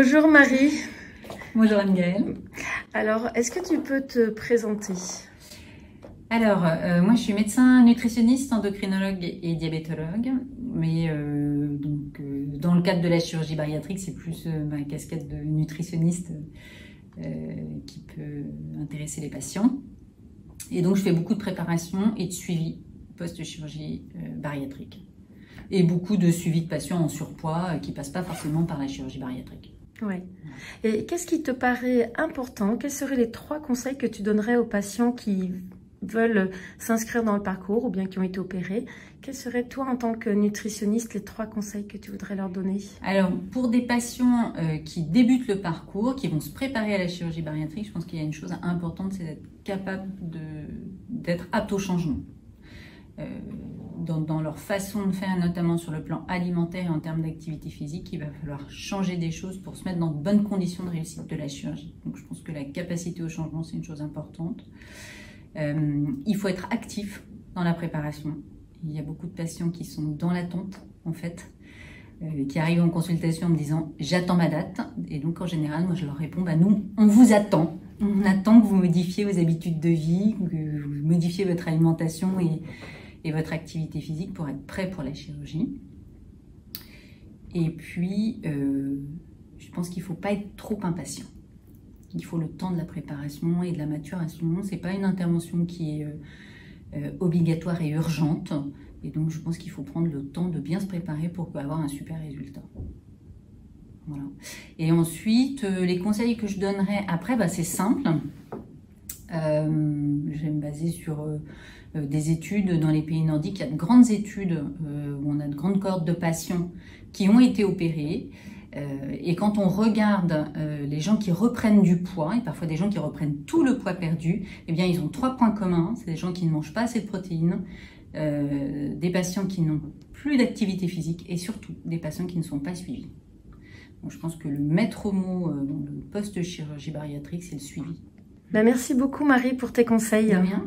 Bonjour Marie. Bonjour Anne-Gaëlle. Alors, est-ce que tu peux te présenter? Alors, moi je suis médecin nutritionniste, endocrinologue et diabétologue, mais dans le cadre de la chirurgie bariatrique, c'est plus ma casquette de nutritionniste qui peut intéresser les patients. Et donc je fais beaucoup de préparation et de suivi post-chirurgie bariatrique. Et beaucoup de suivi de patients en surpoids qui ne passent pas forcément par la chirurgie bariatrique. Oui. Et qu'est-ce qui te paraît important? Quels seraient les 3 conseils que tu donnerais aux patients qui veulent s'inscrire dans le parcours ou bien qui ont été opérés? Quels seraient, toi, en tant que nutritionniste, les 3 conseils que tu voudrais leur donner? Alors, pour des patients qui débutent le parcours, qui vont se préparer à la chirurgie bariatrique, je pense qu'il y a une chose importante, c'est d'être capable d'être apte au changement. Dans leur façon de faire, notamment sur le plan alimentaire et en termes d'activité physique, il va falloir changer des choses pour se mettre dans de bonnes conditions de réussite de la chirurgie. Donc je pense que la capacité au changement, c'est une chose importante. Il faut être actif dans la préparation. Il y a beaucoup de patients qui sont dans l'attente, en fait, qui arrivent en consultation en me disant « j'attends ma date ». Et donc en général, moi je leur réponds « nous, on vous attend. On attend que vous modifiez vos habitudes de vie, que vous modifiez votre alimentation et votre activité physique pour être prêt pour la chirurgie. » Et puis, je pense qu'il ne faut pas être trop impatient. Il faut le temps de la préparation et de la maturation. Ce n'est pas une intervention qui est obligatoire et urgente. Et donc, je pense qu'il faut prendre le temps de bien se préparer pour avoir un super résultat. Voilà. Et ensuite, les conseils que je donnerais après, c'est simple. Je vais me baser sur des études dans les pays nordiques. Il y a de grandes études où on a de grandes cohortes de patients qui ont été opérés. Et quand on regarde les gens qui reprennent du poids, et parfois des gens qui reprennent tout le poids perdu, eh bien ils ont 3 points communs. C'est des gens qui ne mangent pas assez de protéines, des patients qui n'ont plus d'activité physique et surtout des patients qui ne sont pas suivis. Donc, je pense que le maître mot dans le post-chirurgie bariatrique, c'est le suivi. Merci beaucoup Marie pour tes conseils. De rien.